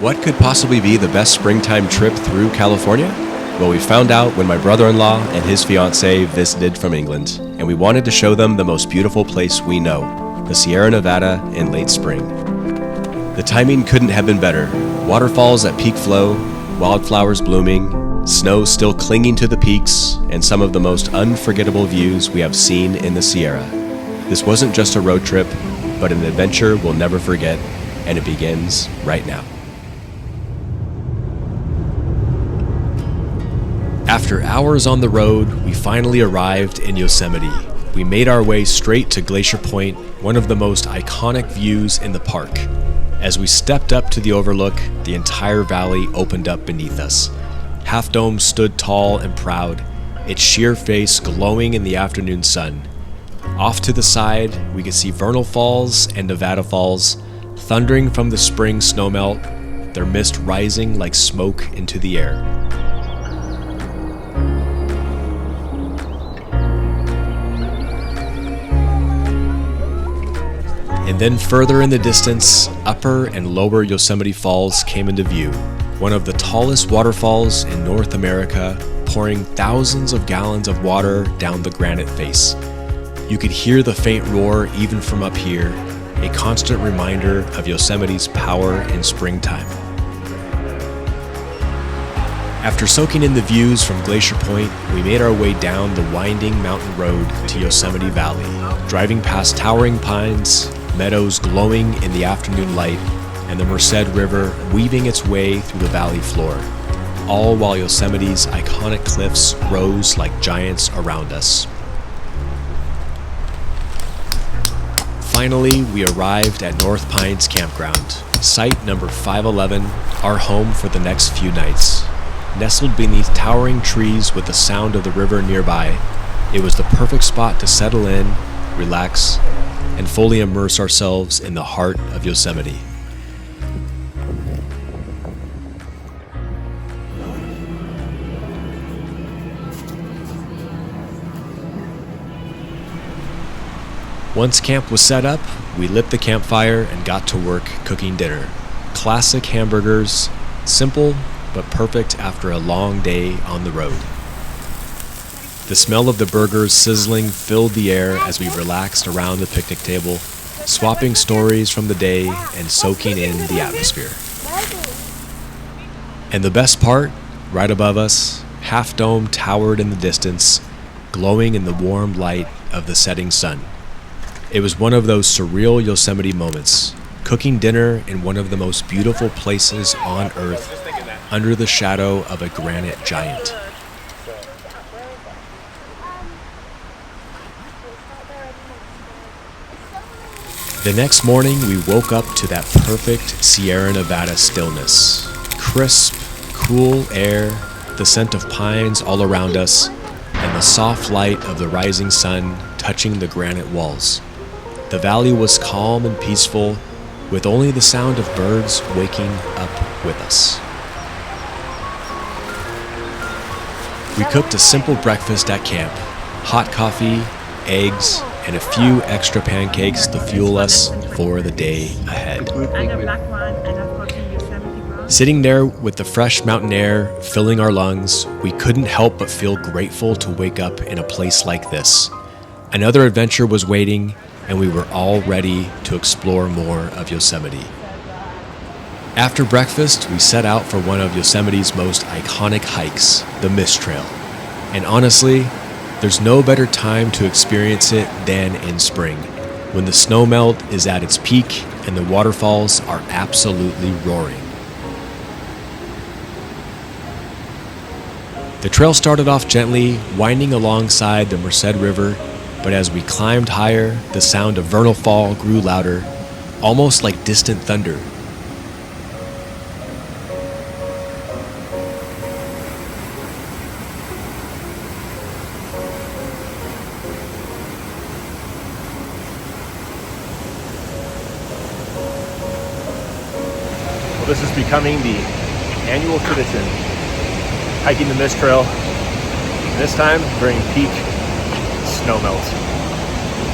What could possibly be the best springtime trip through California? Well, we found out when my brother-in-law and his fiancée visited from England, and we wanted to show them the most beautiful place we know, the Sierra Nevada in late spring. The timing couldn't have been better. Waterfalls at peak flow, wildflowers blooming, snow still clinging to the peaks, and some of the most unforgettable views we have seen in the Sierra. This wasn't just a road trip, but an adventure we'll never forget, and it begins right now. After hours on the road, we finally arrived in Yosemite. We made our way straight to Glacier Point, one of the most iconic views in the park. As we stepped up to the overlook, the entire valley opened up beneath us. Half Dome stood tall and proud, its sheer face glowing in the afternoon sun. Off to the side, we could see Vernal Falls and Nevada Falls, thundering from the spring snowmelt, their mist rising like smoke into the air. And then further in the distance, Upper and Lower Yosemite Falls came into view, one of the tallest waterfalls in North America, pouring thousands of gallons of water down the granite face. You could hear the faint roar even from up here, a constant reminder of Yosemite's power in springtime. After soaking in the views from Glacier Point, we made our way down the winding mountain road to Yosemite Valley, driving past towering pines, meadows glowing in the afternoon light, and the Merced River weaving its way through the valley floor, all while Yosemite's iconic cliffs rose like giants around us. Finally, we arrived at North Pines Campground, site number 511, our home for the next few nights. Nestled beneath towering trees with the sound of the river nearby, it was the perfect spot to settle in, relax, and fully immerse ourselves in the heart of Yosemite. Once camp was set up, we lit the campfire and got to work cooking dinner. Classic hamburgers, simple but perfect after a long day on the road. The smell of the burgers sizzling filled the air as we relaxed around the picnic table, swapping stories from the day and soaking in the atmosphere. And the best part, right above us, Half Dome towered in the distance, glowing in the warm light of the setting sun. It was one of those surreal Yosemite moments, cooking dinner in one of the most beautiful places on Earth, under the shadow of a granite giant. The next morning, we woke up to that perfect Sierra Nevada stillness. Crisp, cool air, the scent of pines all around us, and the soft light of the rising sun touching the granite walls. The valley was calm and peaceful, with only the sound of birds waking up with us. We cooked a simple breakfast at camp, hot coffee, eggs, and a few extra pancakes to fuel us for the day ahead. Sitting there with the fresh mountain air filling our lungs, we couldn't help but feel grateful to wake up in a place like this. Another adventure was waiting, and we were all ready to explore more of Yosemite. After breakfast, we set out for one of Yosemite's most iconic hikes, the Mist Trail. And honestly, there's no better time to experience it than in spring, when the snowmelt is at its peak and the waterfalls are absolutely roaring. The trail started off gently, winding alongside the Merced River, but as we climbed higher, the sound of Vernal Fall grew louder, almost like distant thunder. Well, this is becoming the annual tradition, hiking the Mist Trail, and this time during peak snowmelt.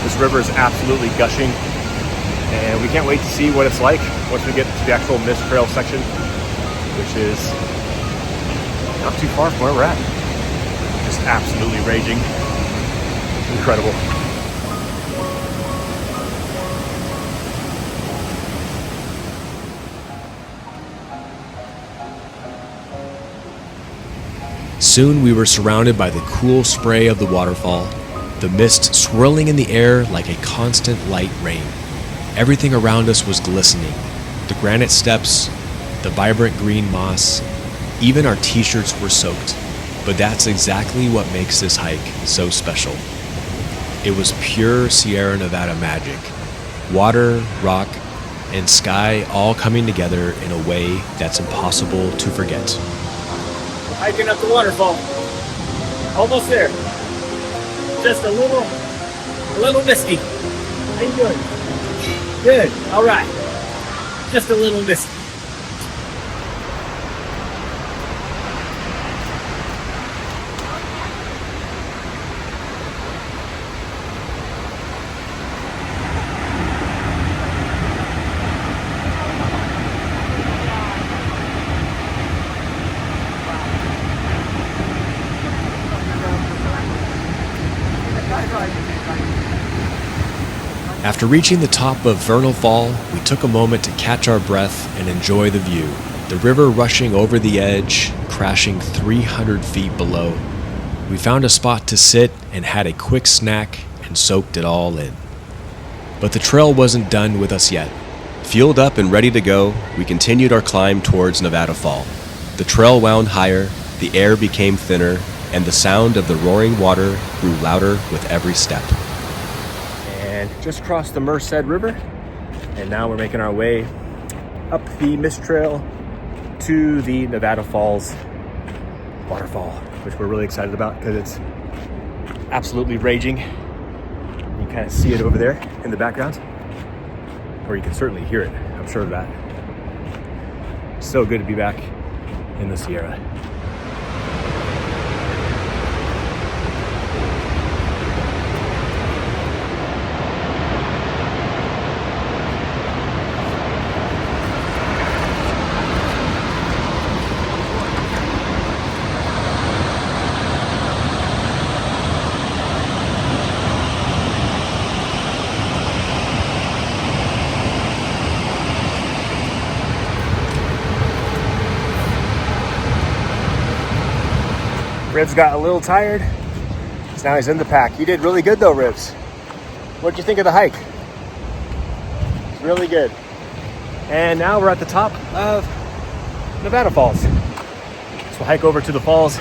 This river is absolutely gushing, and we can't wait to see what it's like once we get to the actual Mist Trail section. which is not too far from where we're at. Just absolutely raging. Incredible. Soon we were surrounded by the cool spray of the waterfall, the mist swirling in the air like a constant light rain. Everything around us was glistening. The granite steps, the vibrant green moss, even our t-shirts were soaked. But that's exactly what makes this hike so special. It was pure Sierra Nevada magic. Water, rock, and sky all coming together in a way that's impossible to forget. Hiking up the waterfall. Almost there. Just a little misty. How you doing? Good. All right. Just a little misty. After reaching the top of Vernal Fall, we took a moment to catch our breath and enjoy the view. The river rushing over the edge, crashing 300 feet below. We found a spot to sit and had a quick snack and soaked it all in. But the trail wasn't done with us yet. Fueled up and ready to go, we continued our climb towards Nevada Fall. The trail wound higher, the air became thinner, and the sound of the roaring water grew louder with every step. And just crossed the Merced River, and now we're making our way up the mist trail to the Nevada Falls waterfall, which we're really excited about because it's absolutely raging. You can kind of see it over there in the background, or you can certainly hear it, I'm sure of that. So good to be back in the Sierra. Ribs got a little tired, so now he's in the pack. You did really good though, Ribs. What'd you think of the hike? It's really good. And now we're at the top of Nevada Falls. So we'll hike over to the falls,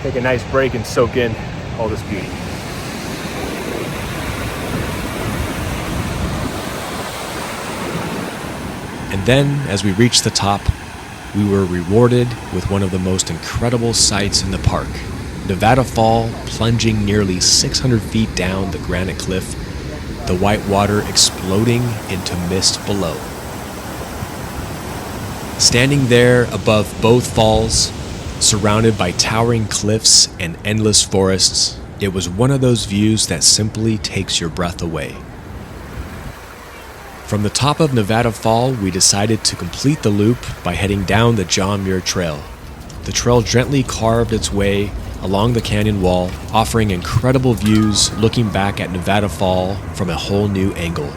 take a nice break and soak in all this beauty. And then, as we reached the top, we were rewarded with one of the most incredible sights in the park. Nevada Fall plunging nearly 600 feet down the granite cliff, the white water exploding into mist below. Standing there above both falls, surrounded by towering cliffs and endless forests, it was one of those views that simply takes your breath away. From the top of Nevada Fall, we decided to complete the loop by heading down the Muir Trail. The trail gently carved its way along the canyon wall, offering incredible views looking back at Nevada Fall from a whole new angle.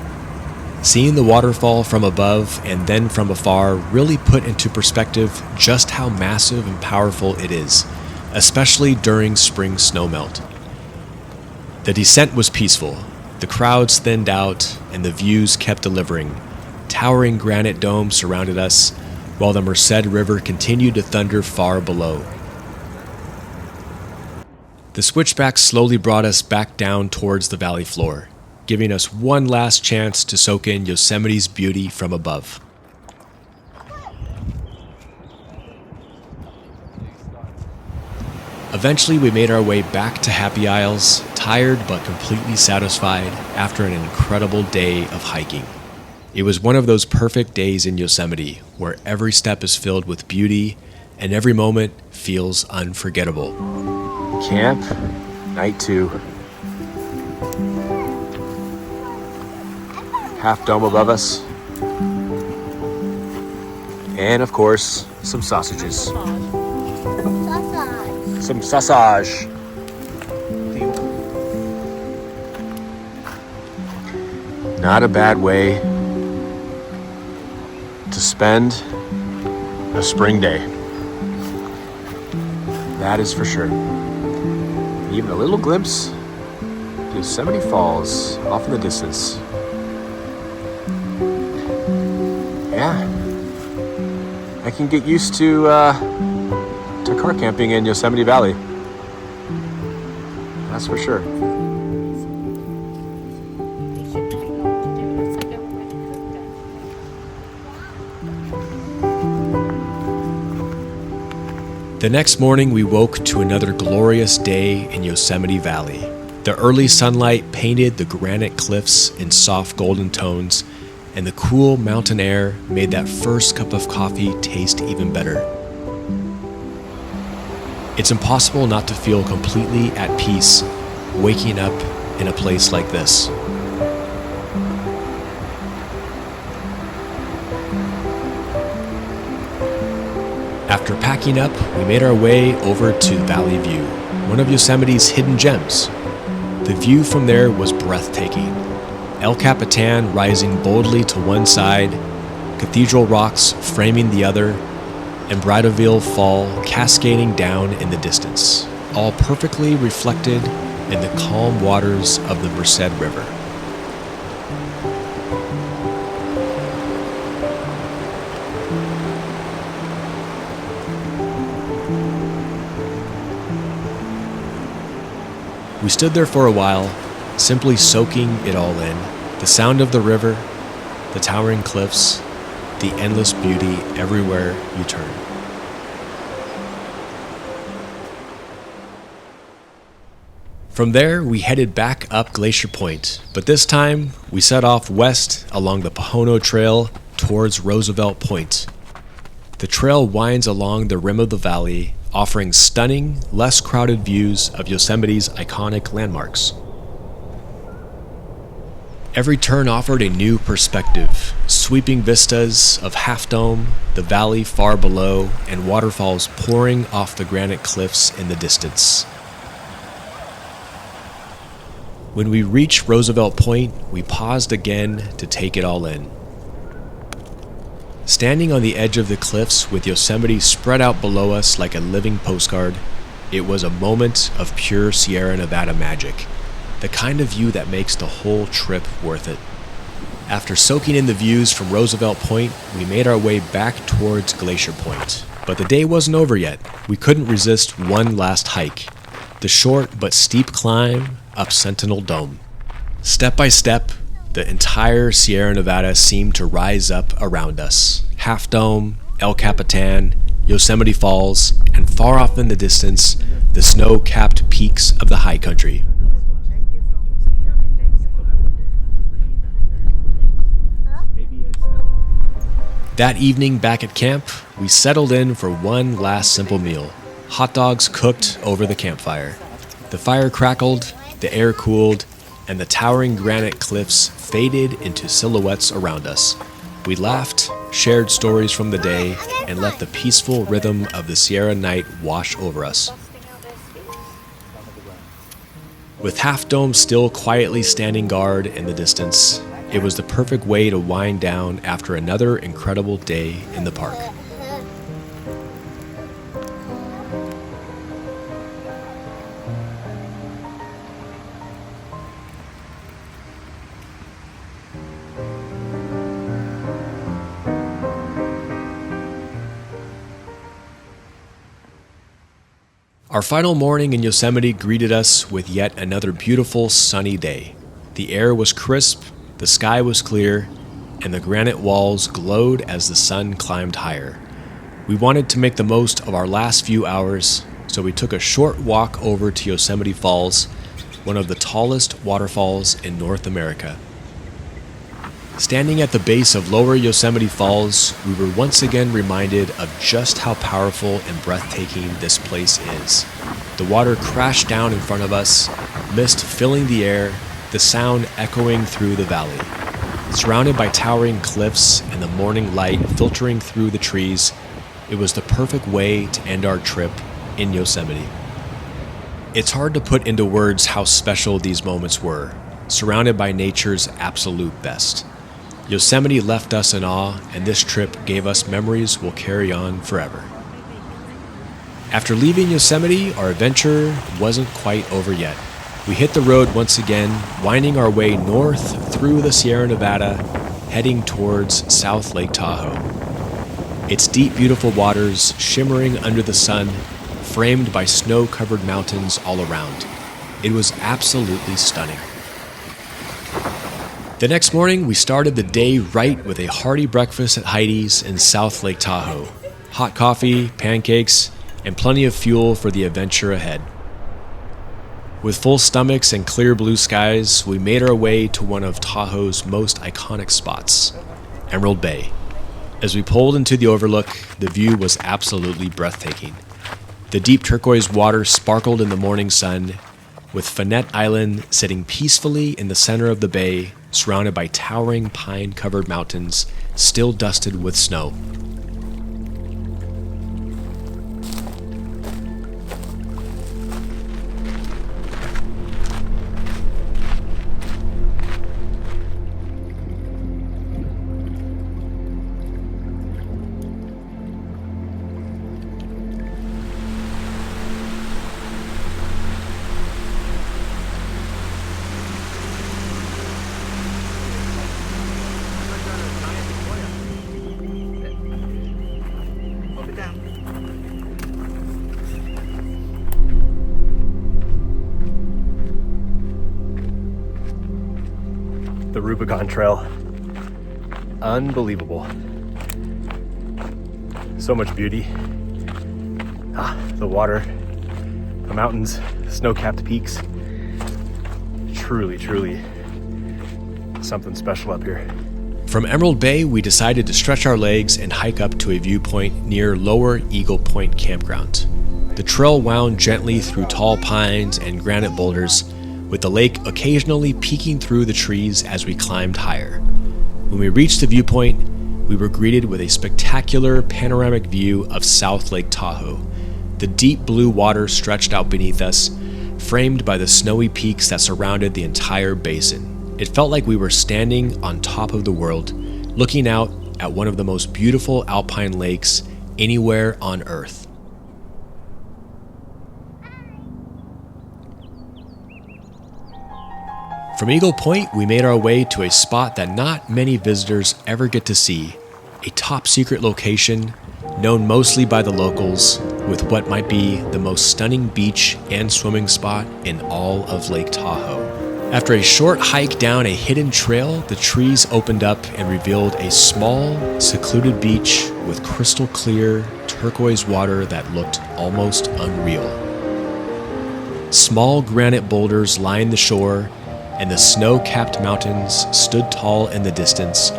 Seeing the waterfall from above and then from afar really put into perspective just how massive and powerful it is, especially during spring snowmelt. The descent was peaceful. The crowds thinned out, and the views kept delivering. Towering granite domes surrounded us, while the Merced River continued to thunder far below. The switchback slowly brought us back down towards the valley floor, giving us one last chance to soak in Yosemite's beauty from above. Eventually, we made our way back to Happy Isles, tired but completely satisfied after an incredible day of hiking. It was one of those perfect days in Yosemite, where every step is filled with beauty and every moment feels unforgettable. Camp, night 2. Half dome above us. And of course, some sausages. Sausage. Some sausage. Not a bad way to spend a spring day. That is for sure. Even a little glimpse of Yosemite Falls off in the distance. Yeah, I can get used to car camping in Yosemite Valley. That's for sure. The next morning, we woke to another glorious day in Yosemite Valley. The early sunlight painted the granite cliffs in soft golden tones, and the cool mountain air made that first cup of coffee taste even better. It's impossible not to feel completely at peace waking up in a place like this. After packing up, we made our way over to Valley View, one of Yosemite's hidden gems. The view from there was breathtaking. El Capitan rising boldly to one side, Cathedral Rocks framing the other, and Bridalveil Fall cascading down in the distance, all perfectly reflected in the calm waters of the Merced River. We stood there for a while, simply soaking it all in. The sound of the river, the towering cliffs, the endless beauty everywhere you turn. From there, we headed back up Glacier Point, but this time we set off west along the Pohono Trail towards Roosevelt Point. The trail winds along the rim of the valley, offering stunning, less crowded views of Yosemite's iconic landmarks. Every turn offered a new perspective, sweeping vistas of Half Dome, the valley far below, and waterfalls pouring off the granite cliffs in the distance. When we reached Roosevelt Point, we paused again to take it all in. Standing on the edge of the cliffs with Yosemite spread out below us like a living postcard, it was a moment of pure Sierra Nevada magic, the kind of view that makes the whole trip worth it. After soaking in the views from Roosevelt Point, we made our way back towards Glacier Point. But the day wasn't over yet. We couldn't resist one last hike, the short but steep climb up Sentinel Dome. Step by step, the entire Sierra Nevada seemed to rise up around us. Half Dome, El Capitan, Yosemite Falls, and far off in the distance, the snow-capped peaks of the high country. That evening back at camp, we settled in for one last simple meal. Hot dogs cooked over the campfire. The fire crackled, the air cooled, and the towering granite cliffs faded into silhouettes around us. We laughed, shared stories from the day, and let the peaceful rhythm of the Sierra night wash over us. With Half Dome still quietly standing guard in the distance, it was the perfect way to wind down after another incredible day in the park. Our final morning in Yosemite greeted us with yet another beautiful sunny day. The air was crisp, the sky was clear, and the granite walls glowed as the sun climbed higher. We wanted to make the most of our last few hours, so we took a short walk over to Yosemite Falls, one of the tallest waterfalls in North America. Standing at the base of Lower Yosemite Falls, we were once again reminded of just how powerful and breathtaking this place is. The water crashed down in front of us, mist filling the air, the sound echoing through the valley. Surrounded by towering cliffs and the morning light filtering through the trees, it was the perfect way to end our trip in Yosemite. It's hard to put into words how special these moments were, surrounded by nature's absolute best. Yosemite left us in awe, and this trip gave us memories we'll carry on forever. After leaving Yosemite, our adventure wasn't quite over yet. We hit the road once again, winding our way north through the Sierra Nevada, heading towards South Lake Tahoe. Its deep, beautiful waters shimmering under the sun, framed by snow-covered mountains all around. It was absolutely stunning. The next morning, we started the day right with a hearty breakfast at Heidi's in South Lake Tahoe. Hot coffee, pancakes, and plenty of fuel for the adventure ahead. With full stomachs and clear blue skies, we made our way to one of Tahoe's most iconic spots, Emerald Bay. As we pulled into the overlook, the view was absolutely breathtaking. The deep turquoise water sparkled in the morning sun, with Finette Island sitting peacefully in the center of the bay, surrounded by towering pine-covered mountains, still dusted with snow. The Rubicon Trail. Unbelievable. So much beauty. The water, the mountains, snow-capped peaks. Truly, truly something special up here. From Emerald Bay, we decided to stretch our legs and hike up to a viewpoint near Lower Eagle Point Campground. The trail wound gently through tall pines and granite boulders, with the lake occasionally peeking through the trees as we climbed higher. When we reached the viewpoint, we were greeted with a spectacular panoramic view of South Lake Tahoe. The deep blue water stretched out beneath us, framed by the snowy peaks that surrounded the entire basin. It felt like we were standing on top of the world, looking out at one of the most beautiful alpine lakes anywhere on Earth. From Eagle Point, we made our way to a spot that not many visitors ever get to see, a top-secret location known mostly by the locals, with what might be the most stunning beach and swimming spot in all of Lake Tahoe. After a short hike down a hidden trail, the trees opened up and revealed a small, secluded beach with crystal clear, turquoise water that looked almost unreal. Small granite boulders lined the shore, and the snow-capped mountains stood tall in the distance.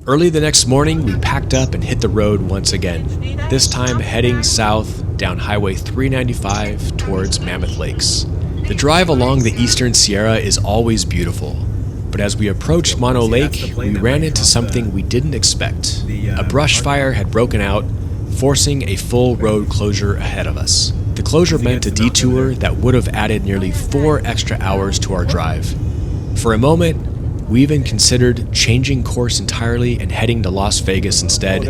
Early the next morning, we packed up and hit the road once again, this time heading south down Highway 395 towards Mammoth Lakes. The drive along the eastern Sierra is always beautiful, but as we approached Mono Lake, we ran into something we didn't expect. A brush fire had broken out, forcing a full road closure ahead of us. The closure meant a detour that would have added nearly 4 extra hours to our drive. For a moment, we even considered changing course entirely and heading to Las Vegas instead,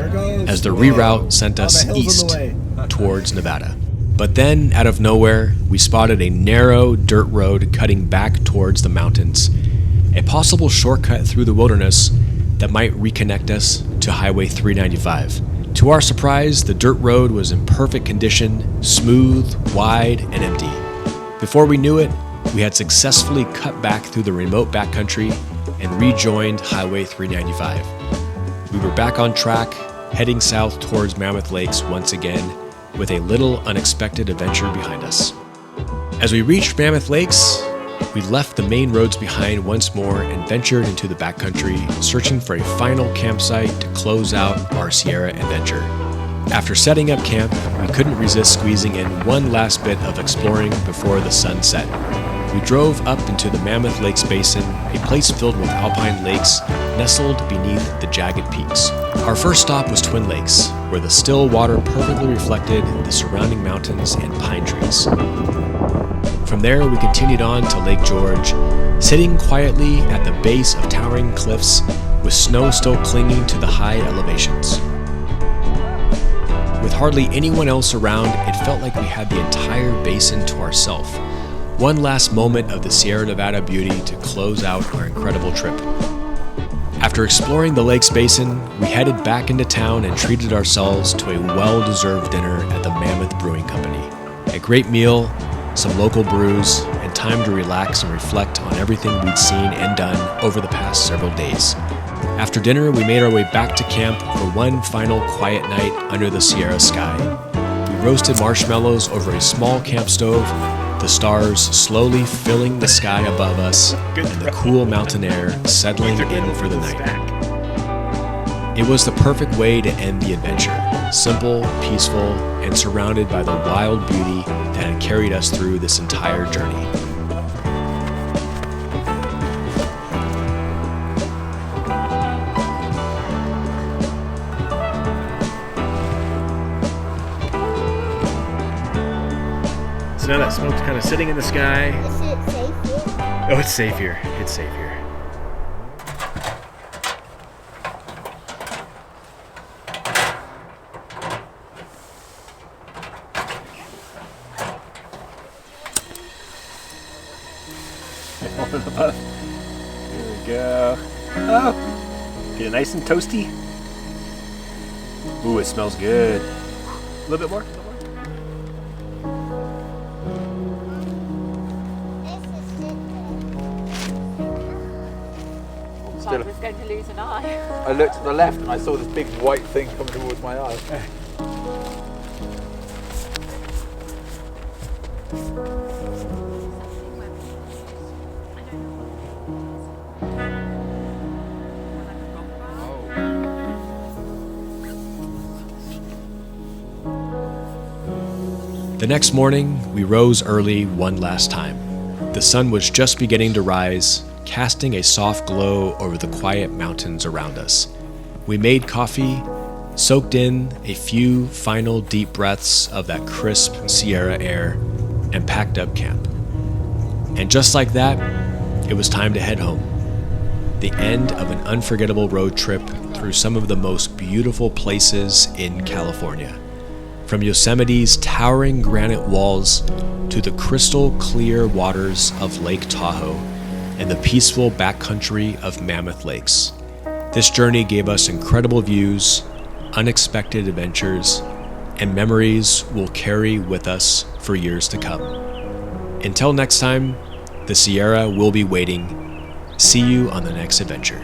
as the reroute sent us east towards Nevada. But then, out of nowhere, we spotted a narrow dirt road cutting back towards the mountains, a possible shortcut through the wilderness that might reconnect us to Highway 395. To our surprise, the dirt road was in perfect condition, smooth, wide, and empty. Before we knew it, we had successfully cut back through the remote backcountry and rejoined Highway 395. We were back on track, heading south towards Mammoth Lakes once again, with a little unexpected adventure behind us. As we reached Mammoth Lakes, we left the main roads behind once more and ventured into the backcountry, searching for a final campsite to close out our Sierra adventure. After setting up camp, we couldn't resist squeezing in one last bit of exploring before the sun set. We drove up into the Mammoth Lakes Basin, a place filled with alpine lakes nestled beneath the jagged peaks. Our first stop was Twin Lakes, where the still water perfectly reflected the surrounding mountains and pine trees. From there, we continued on to Lake George, sitting quietly at the base of towering cliffs with snow still clinging to the high elevations. With hardly anyone else around, it felt like we had the entire basin to ourselves. One last moment of the Sierra Nevada beauty to close out our incredible trip. After exploring the lake's basin, we headed back into town and treated ourselves to a well-deserved dinner at the Mammoth Brewing Company. A great meal, some local brews, and time to relax and reflect on everything we'd seen and done over the past several days. After dinner, we made our way back to camp for one final quiet night under the Sierra sky. We roasted marshmallows over a small camp stove, the stars slowly filling the sky above us, and the cool mountain air settling in for the night. It was the perfect way to end the adventure, simple, peaceful, and surrounded by the wild beauty that had carried us through this entire journey. So now that smoke's kind of sitting in the sky. Is it safe here? Oh, it's safe here. It's safe here. Open them up. Here we go. Oh! Get it nice and toasty. Ooh, it smells good. A little bit more. I was going to lose an eye. I looked to the left and I saw this big white thing coming towards my eye. The next morning, we rose early one last time. The sun was just beginning to rise, casting a soft glow over the quiet mountains around us. We made coffee, soaked in a few final deep breaths of that crisp Sierra air, and packed up camp. And just like that, it was time to head home. The end of an unforgettable road trip through some of the most beautiful places in California. From Yosemite's towering granite walls to the crystal clear waters of Lake Tahoe and the peaceful backcountry of Mammoth Lakes. This journey gave us incredible views, unexpected adventures, and memories we'll carry with us for years to come. Until next time, the Sierra will be waiting. See you on the next adventure.